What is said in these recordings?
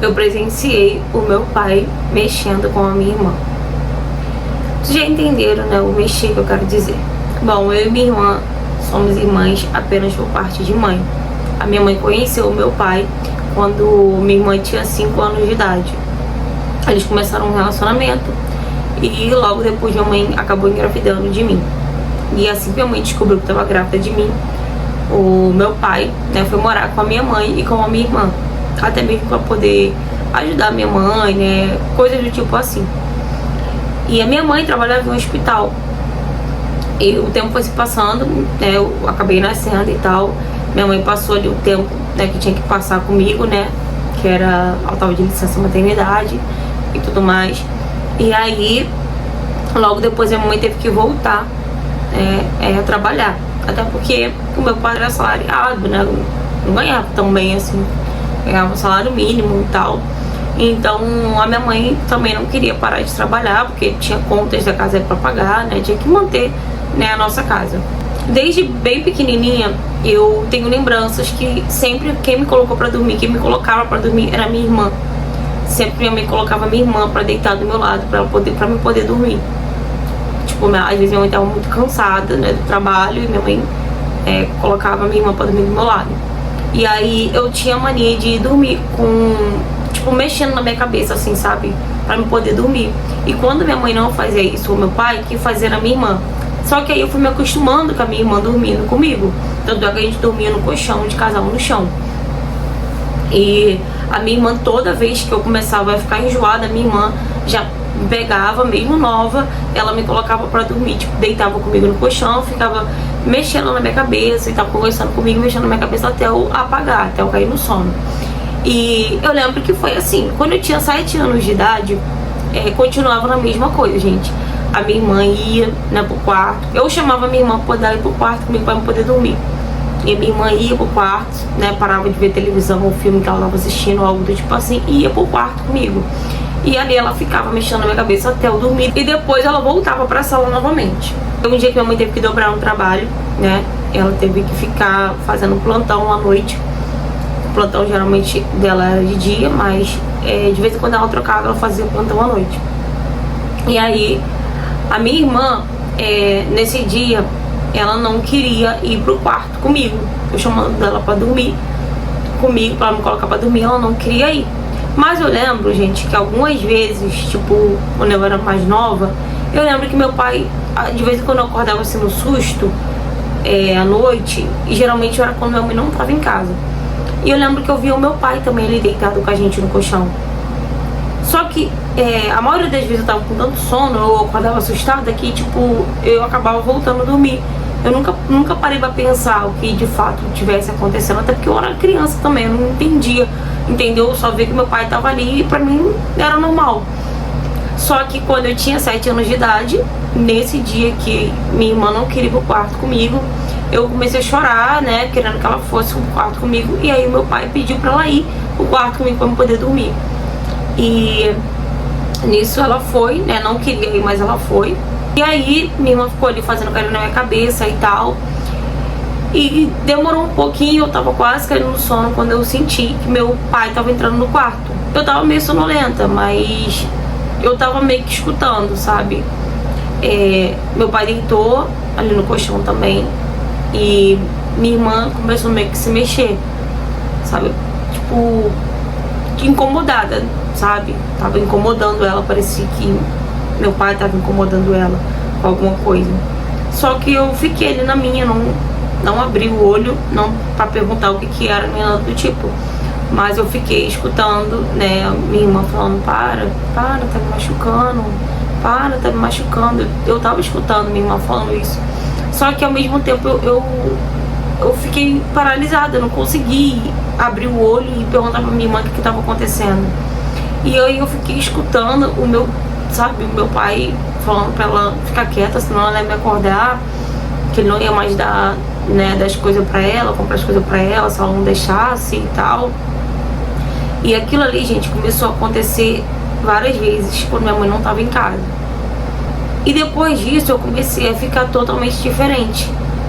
eu presenciei o meu pai mexendo com a minha irmã. Vocês já entenderam, né, o mexer que eu quero dizer. Bom, eu e minha irmã somos irmãs apenas por parte de mãe. A minha mãe conheceu o meu pai quando minha irmã tinha 5 anos de idade. Eles começaram um relacionamento e logo depois minha mãe acabou engravidando de mim. E assim que minha mãe descobriu que estava grávida de mim, o meu pai, né, foi morar com a minha mãe e com a minha irmã, até mesmo para poder ajudar a minha mãe, né, coisas do tipo assim. E a minha mãe trabalhava em um hospital. E o tempo foi se passando, né, eu acabei nascendo e tal. Minha mãe passou ali o tempo, né, que tinha que passar comigo, né, que era ela tava de licença maternidade e tudo mais. E aí, logo depois minha mãe teve que voltar a trabalhar. Até porque o meu pai era assalariado, né, não ganhava tão bem assim, ganhava um salário mínimo e tal. Então a minha mãe também não queria parar de trabalhar, porque tinha contas da casa para pagar, né, tinha que manter, né, a nossa casa. Desde bem pequenininha eu tenho lembranças que sempre quem me colocou para dormir, quem me colocava para dormir era minha irmã. Sempre minha mãe colocava minha irmã para deitar do meu lado, para me poder dormir. Tipo, às vezes minha mãe estava muito cansada, né, do trabalho, e minha mãe colocava minha irmã para dormir do meu lado. E aí eu tinha mania de dormir com, tipo, mexendo na minha cabeça, assim, sabe, para me poder dormir. E quando minha mãe não fazia isso, o meu pai, que fazia era minha irmã. Só que aí eu fui me acostumando com a minha irmã dormindo comigo. Tanto é que a gente dormia no colchão, de casal no chão. E a minha irmã, toda vez que eu começava a ficar enjoada, a minha irmã já pegava, mesmo nova, ela me colocava pra dormir, tipo, deitava comigo no colchão, ficava mexendo na minha cabeça e tava conversando comigo, mexendo na minha cabeça até eu apagar, até eu cair no sono. E eu lembro que foi assim, quando eu tinha 7 anos de idade, continuava na mesma coisa, gente. A minha irmã ia, né, pro quarto. Eu chamava a minha irmã pra poder ir pro quarto comigo pra eu poder dormir. E a minha irmã ia pro quarto, né, parava de ver televisão ou filme que ela tava assistindo, algo do tipo assim, e ia pro quarto comigo. E ali ela ficava mexendo na minha cabeça até eu dormir. E depois ela voltava pra sala novamente. Um dia que minha mãe teve que dobrar um trabalho, né, ela teve que ficar fazendo plantão à noite. O plantão geralmente dela era de dia, mas de vez em quando ela trocava, ela fazia plantão à noite. E aí a minha irmã, nesse dia, ela não queria ir pro quarto comigo. Eu chamando dela pra dormir comigo, pra me colocar pra dormir, ela não queria ir. Mas eu lembro, gente, que algumas vezes, tipo, quando eu era mais nova, eu lembro que meu pai, de vez em quando eu acordava assim no susto, à noite, e geralmente era quando minha mãe não tava em casa. E eu lembro que eu via o meu pai também ali deitado com a gente no colchão. Só que a maioria das vezes eu tava com tanto sono, eu acordava assustada que, tipo, eu acabava voltando a dormir. Eu nunca parei pra pensar o que de fato tivesse acontecendo, até porque eu era criança também, eu não entendia, entendeu? Eu só via que meu pai tava ali e pra mim era normal. Só que quando eu tinha 7 anos de idade, nesse dia que minha irmã não queria ir pro quarto comigo, eu comecei a chorar, né, querendo que ela fosse pro quarto comigo, e aí meu pai pediu pra ela ir pro quarto comigo pra eu poder dormir. E nisso ela foi, né, não queria ir, mas ela foi. E aí minha irmã ficou ali fazendo carinho na minha cabeça e tal. E demorou um pouquinho, eu tava quase caindo no sono quando eu senti que meu pai tava entrando no quarto. Eu tava meio sonolenta, mas eu tava meio que escutando, sabe? Meu pai deitou ali no colchão também. E minha irmã começou meio que se mexer, sabe? Tipo, incomodada, sabe? Tava incomodando ela, parecia que meu pai tava incomodando ela com alguma coisa. Só que eu fiquei ali na minha, não abri o olho, não pra perguntar o que era, nem nada do tipo. Mas eu fiquei escutando, né, minha irmã falando, para, tá me machucando, tá me machucando. Eu tava escutando minha irmã falando isso. Só que ao mesmo tempo eu fiquei paralisada, eu não consegui abrir o olho e perguntar pra minha irmã o que tava acontecendo. E aí eu fiquei escutando o meu pai falando pra ela ficar quieta, senão ela ia me acordar, que ele não ia mais dar, né, das coisas pra ela, comprar as coisas pra ela, se ela não deixasse e tal. E aquilo ali, gente, começou a acontecer várias vezes quando minha mãe não tava em casa. E depois disso eu comecei a ficar totalmente diferente,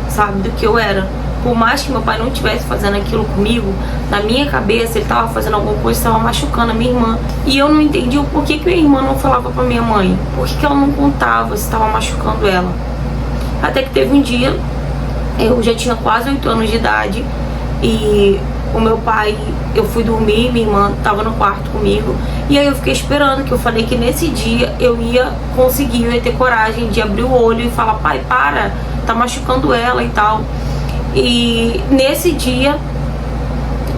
sabe, do que eu era. por mais que meu pai não estivesse fazendo aquilo comigo, na minha cabeça ele tava fazendo alguma coisa, estava machucando a minha irmã. E eu não entendi o porquê que minha irmã não falava pra minha mãe, por que ela não contava se estava machucando ela. Até que teve um dia, eu já tinha quase 8 anos de idade, e o meu pai, eu fui dormir, minha irmã tava no quarto comigo, e aí eu fiquei esperando, que eu falei que nesse dia eu ia conseguir, eu ia ter coragem de abrir o olho e falar: pai, para, tá machucando ela e tal. E nesse dia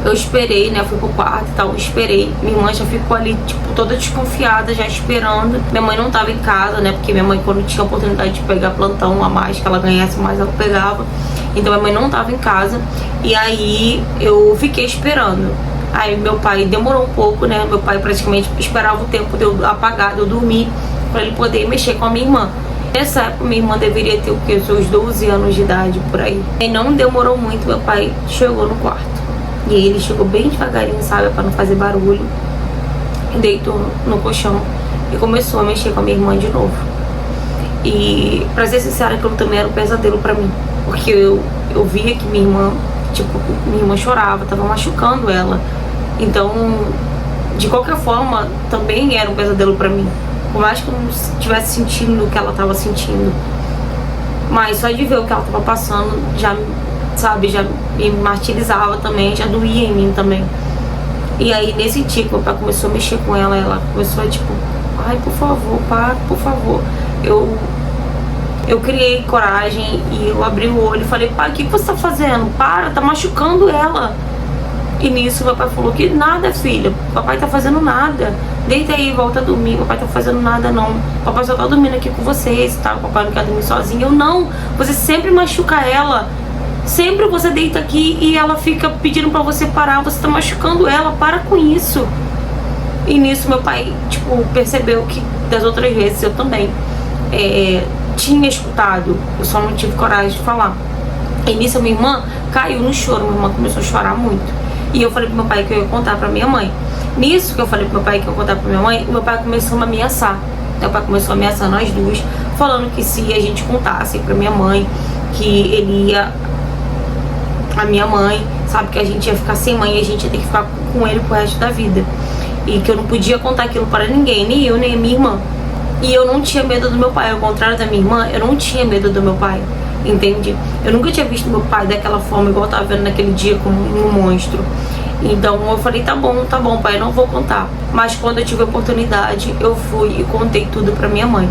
eu esperei, né, fui pro quarto e tal, esperei. Minha irmã já ficou ali, tipo, toda desconfiada, já esperando. Minha mãe não tava em casa, né, porque minha mãe, quando tinha a oportunidade de pegar plantão a mais, que ela ganhasse mais, ela pegava. Então minha mãe não tava em casa. E aí eu fiquei esperando. Aí meu pai demorou um pouco, né, meu pai praticamente esperava o tempo de eu apagar, de eu dormir, pra ele poder mexer com a minha irmã. Nessa época minha irmã deveria ter o quê? Seus 12 anos de idade, por aí. E não demorou muito, meu pai chegou no quarto. E ele chegou bem devagarinho, sabe, pra não fazer barulho. Deitou no colchão e começou a mexer com a minha irmã de novo. E, pra ser sincera, aquilo também era um pesadelo pra mim. Porque eu via que minha irmã, tipo, minha irmã chorava, tava machucando ela. Então, de qualquer forma, também era um pesadelo pra mim. Por mais que eu não estivesse sentindo o que ela tava sentindo. Mas só de ver o que ela tava passando, já, sabe, já me martirizava também, já doía em mim também. E aí, nesse dia, meu pai começou a mexer com ela, ela começou a, tipo, ai, por favor, para, por favor. Eu criei coragem e eu abri o olho e falei: pai, o que você tá fazendo? Para, tá machucando ela. E nisso meu pai falou que nada, filha, papai tá fazendo nada. Deita aí, volta a dormir, papai tá fazendo nada não. Papai só tá dormindo aqui com vocês, tá? Papai não quer dormir sozinho. Eu não, você sempre machuca ela. Sempre você deita aqui e ela fica pedindo pra você parar, você tá machucando ela, para com isso. E nisso meu pai, tipo, percebeu que das outras vezes eu também tinha escutado, eu só não tive coragem de falar. E nisso a minha irmã caiu no choro, minha irmã começou a chorar muito. E eu falei pro meu pai que eu ia contar pra minha mãe. Nisso que eu falei pro meu pai que eu ia contar pra minha mãe, o meu pai começou a me ameaçar. Meu pai começou a ameaçar nós duas, falando que se a gente contasse pra minha mãe, que ele ia... A minha mãe, sabe, que a gente ia ficar sem mãe e a gente ia ter que ficar com ele pro resto da vida. E que eu não podia contar aquilo para ninguém, nem eu, nem a minha irmã. E eu não tinha medo do meu pai, ao contrário da minha irmã, eu não tinha medo do meu pai, entende? Eu nunca tinha visto meu pai daquela forma, igual eu tava vendo naquele dia, como um monstro. Então eu falei: tá bom, pai, eu não vou contar. Mas quando eu tive a oportunidade, eu fui e contei tudo pra minha mãe.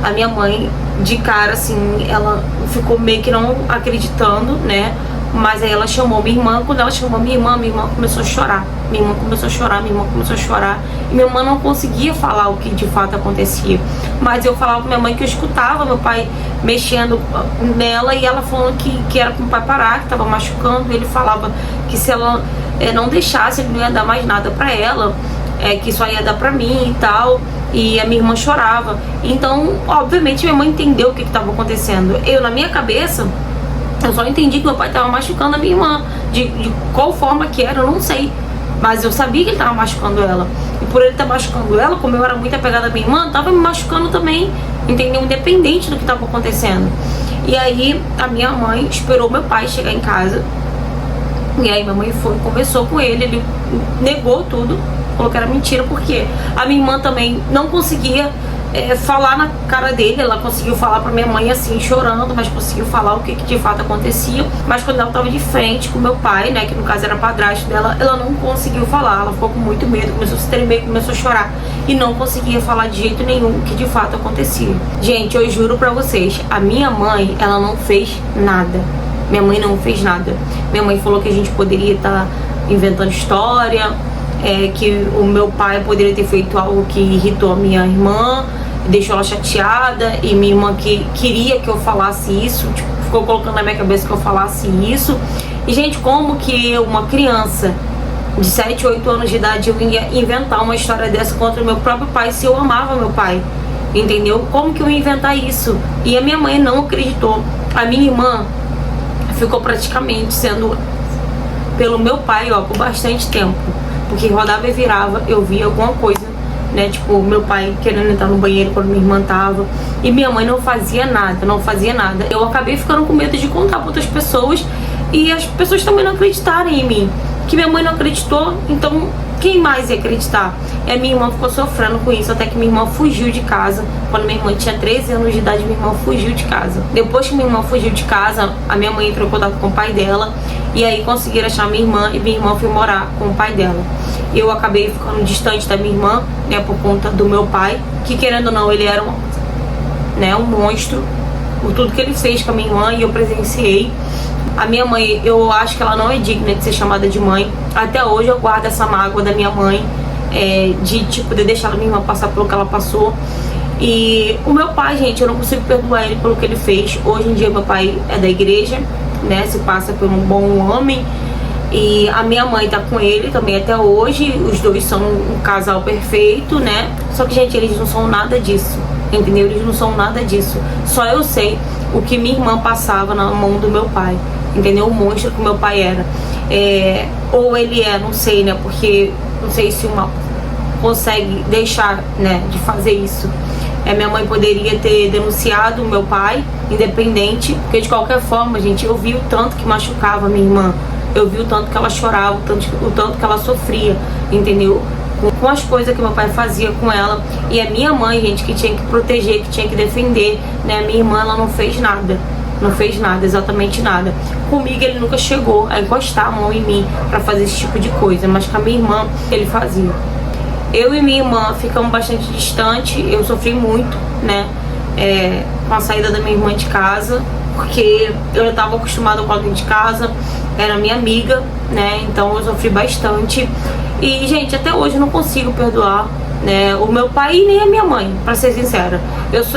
A minha mãe, de cara, assim, ela ficou meio que não acreditando, né? Mas aí ela chamou minha irmã. Quando ela chamou minha irmã começou a chorar. Minha irmã começou a chorar. E minha irmã não conseguia falar o que de fato acontecia. Mas eu falava pra minha mãe que eu escutava meu pai mexendo nela e ela falando que era pro pai parar, que tava machucando. Ele falava que se ela não deixasse, ele não ia dar mais nada pra ela, que só ia dar pra mim e tal. E a minha irmã chorava. Então, obviamente, minha mãe entendeu o que estava acontecendo. Eu, na minha cabeça, eu só entendi que meu pai tava machucando a minha irmã. De qual forma que era, eu não sei. Mas eu sabia que ele tava machucando ela. E por ele estar machucando ela, como eu era muito apegada à minha irmã, tava me machucando também, entendeu? Independente do que tava acontecendo. E aí, a minha mãe esperou meu pai chegar em casa. E aí minha mãe foi, conversou com ele negou tudo, falou que era mentira, porque a minha irmã também não conseguia falar na cara dele. Ela conseguiu falar pra minha mãe assim, chorando, mas conseguiu falar o que de fato acontecia. Mas quando ela tava de frente com meu pai, né, que no caso era padrasto dela, ela não conseguiu falar. Ela ficou com muito medo, começou a se tremer, começou a chorar e não conseguia falar de jeito nenhum o que de fato acontecia. Gente, eu juro pra vocês, a minha mãe, ela não fez nada. Minha mãe não fez nada. Minha mãe falou que a gente poderia estar inventando história, que o meu pai poderia ter feito algo que irritou a minha irmã, deixou ela chateada, e minha irmã que queria que eu falasse isso, tipo, ficou colocando na minha cabeça que eu falasse isso. E, gente, como que eu, uma criança de 7, 8 anos de idade, eu ia inventar uma história dessa contra o meu próprio pai, se eu amava meu pai? Entendeu? Como que eu ia inventar isso? E a minha mãe não acreditou. A minha irmã ficou praticamente sendo pelo meu pai, ó, por bastante tempo. Porque rodava e virava, eu via alguma coisa, né? Tipo, meu pai querendo entrar no banheiro quando minha irmã tava. E minha mãe não fazia nada, não fazia nada. Eu acabei ficando com medo de contar pra outras pessoas. e as pessoas também não acreditarem em mim. Que minha mãe não acreditou, então quem mais ia acreditar? E a minha irmã ficou sofrendo com isso, até que minha irmã fugiu de casa. Quando minha irmã tinha 13 anos de idade, minha irmã fugiu de casa. Depois que minha irmã fugiu de casa, a minha mãe entrou em contato com o pai dela, e aí conseguiram achar minha irmã, e minha irmã foi morar com o pai dela. Eu acabei ficando distante da minha irmã, né, por conta do meu pai, que querendo ou não, ele era um monstro, por tudo que ele fez com a minha irmã, e eu presenciei. A minha mãe, eu acho que ela não é digna de ser chamada de mãe. Até hoje eu guardo essa mágoa da minha mãe, de deixar a minha irmã passar pelo que ela passou. E o meu pai, gente, eu não consigo perdoar ele pelo que ele fez. Hoje em dia meu pai é da igreja, né, se passa por um bom homem. E a minha mãe tá com ele também até hoje. Os dois são um casal perfeito, né? Só que, gente, eles não são nada disso, entendeu? Eles não são nada disso. Só eu sei o que minha irmã passava na mão do meu pai, entendeu? O monstro que meu pai era. Ou ele não sei, né? Porque não sei se uma consegue deixar, né, de fazer isso. Minha mãe poderia ter denunciado o meu pai, independente, porque de qualquer forma, gente, eu vi o tanto que machucava a minha irmã. Eu vi o tanto que ela chorava, o tanto que ela sofria, entendeu? Com as coisas que meu pai fazia com ela. E a minha mãe, gente, que tinha que proteger, que tinha que defender, né? A minha irmã, ela não fez nada. Não fez nada, exatamente nada. Comigo ele nunca chegou a encostar a mão em mim pra fazer esse tipo de coisa, mas com a minha irmã ele fazia. Eu e minha irmã ficamos bastante distantes. Eu sofri muito, né, com a saída da minha irmã de casa, porque eu estava acostumada com ela dentro de casa, era minha amiga, né, então eu sofri bastante. E, gente, até hoje eu não consigo perdoar, né, o meu pai e nem a minha mãe, pra ser sincera.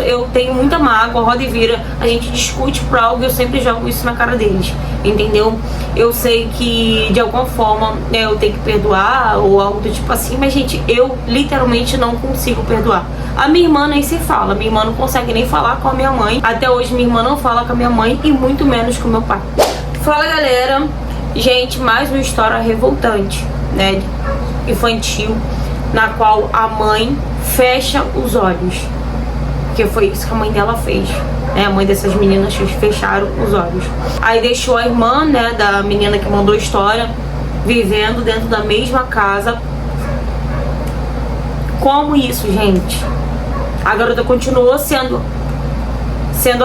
Eu tenho muita mágoa, roda e vira, a gente discute por algo e eu sempre jogo isso na cara deles, entendeu? Eu sei que de alguma forma, né, eu tenho que perdoar ou algo do tipo assim, mas, gente, eu literalmente não consigo perdoar. A minha irmã nem se fala, minha irmã não consegue nem falar com a minha mãe. Até hoje minha irmã não fala com a minha mãe e muito menos com o meu pai. Fala, galera. Gente, mais uma história revoltante, né, infantil, na qual a mãe fecha os olhos, porque foi isso que a mãe dela fez, né? A mãe dessas meninas fecharam os olhos. Aí deixou a irmã, né, da menina que mandou a história, vivendo dentro da mesma casa. Como isso, gente? A garota continuou sendo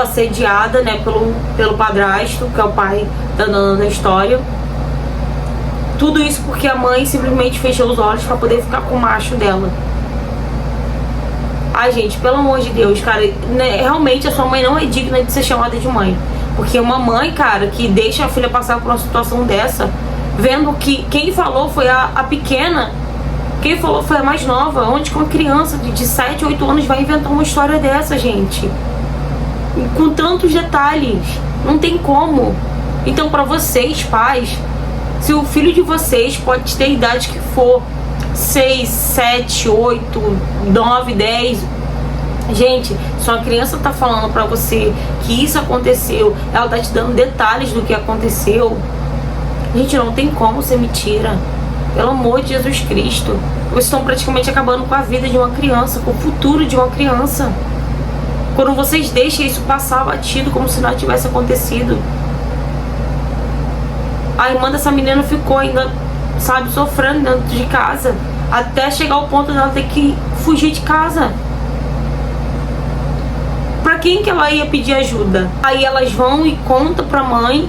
assediada, né, pelo padrasto, que é o pai da dona da história. Tudo isso porque a mãe simplesmente fechou os olhos pra poder ficar com o macho dela. Ai, gente, pelo amor de Deus, cara, né, realmente a sua mãe não é digna de ser chamada de mãe. Porque uma mãe, cara, que deixa a filha passar por uma situação dessa, vendo que quem falou foi a pequena, quem falou foi a mais nova. Onde que uma criança de 7, 8 anos vai inventar uma história dessa, gente? Com tantos detalhes, não tem como. Então, pra vocês, pais, se o filho de vocês pode ter a idade que for, 6, 7, 8, 9, 10, gente, se uma criança tá falando pra você que isso aconteceu, ela tá te dando detalhes do que aconteceu, gente, não tem como ser mentira. Pelo amor de Jesus Cristo. Vocês estão praticamente acabando com a vida de uma criança, com o futuro de uma criança, quando vocês deixam isso passar batido como se nada tivesse acontecido. A irmã dessa menina ficou ainda, sabe, sofrendo dentro de casa, até chegar ao ponto dela ter que fugir de casa. Pra quem que ela ia pedir ajuda? Aí elas vão e contam pra mãe,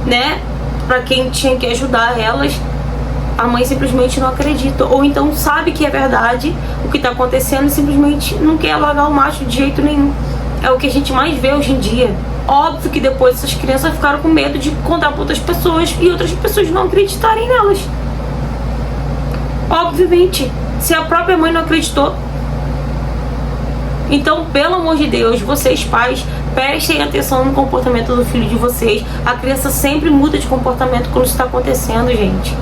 né, pra quem tinha que ajudar elas. A mãe simplesmente não acredita, ou então sabe que é verdade o que tá acontecendo e simplesmente não quer largar o macho de jeito nenhum. É o que a gente mais vê hoje em dia. Óbvio que depois essas crianças ficaram com medo de contar para outras pessoas e outras pessoas não acreditarem nelas. Obviamente, se a própria mãe não acreditou. Então, pelo amor de Deus, vocês pais, prestem atenção no comportamento do filho de vocês. A criança sempre muda de comportamento quando isso está acontecendo, gente.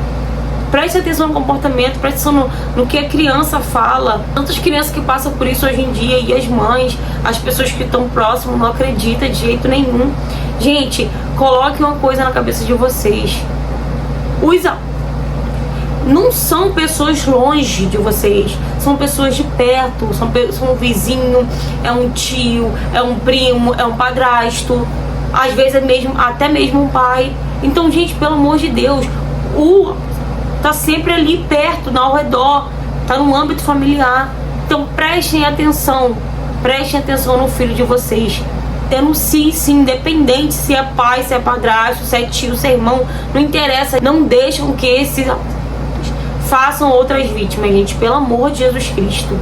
Preste atenção no comportamento, preste atenção no que a criança fala. Tantas crianças que passam por isso hoje em dia, e as mães, as pessoas que estão próximas não acreditam de jeito nenhum. Gente, coloque uma coisa na cabeça de vocês. Não são pessoas longe de vocês, são pessoas de perto, são um vizinho, é um tio, é um primo, é um padrasto, às vezes até mesmo um pai. Então, gente, pelo amor de Deus, tá sempre ali perto, ao redor, tá no âmbito familiar. Então prestem atenção no filho de vocês. Denuncie, sim, independente se é pai, se é padrasto, se é tio, se é irmão, não interessa. Não deixam que esses façam outras vítimas, gente, pelo amor de Jesus Cristo.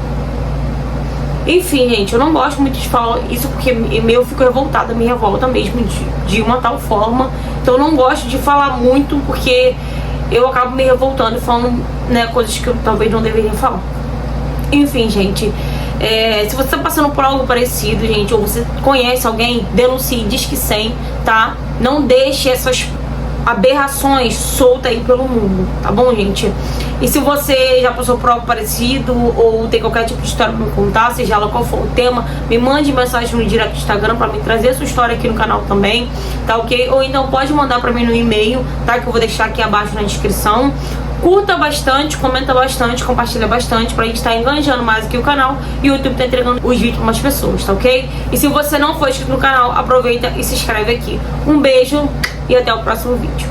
Enfim, gente, eu não gosto muito de falar isso porque eu fico revoltada, me revolta mesmo de uma tal forma. Então eu não gosto de falar muito porque eu acabo me revoltando e falando, né, coisas que eu talvez não deveria falar. Enfim, gente, se você tá passando por algo parecido, gente, ou você conhece alguém, denuncie, diz que sim, tá? Não deixe essas aberrações soltas aí pelo mundo, tá bom, gente? E se você já passou por algo parecido ou tem qualquer tipo de história pra me contar, seja lá qual for o tema, me mande mensagem no direct do Instagram pra me trazer a sua história aqui no canal também, tá ok? Ou então pode mandar pra mim no e-mail, tá? Que eu vou deixar aqui abaixo na descrição. Curta bastante, comenta bastante, compartilha bastante pra gente estar enganjando mais aqui o canal e o YouTube tá entregando os vídeos pra mais pessoas, tá ok? E se você não for inscrito no canal, aproveita e se inscreve aqui. Um beijo e até o próximo vídeo.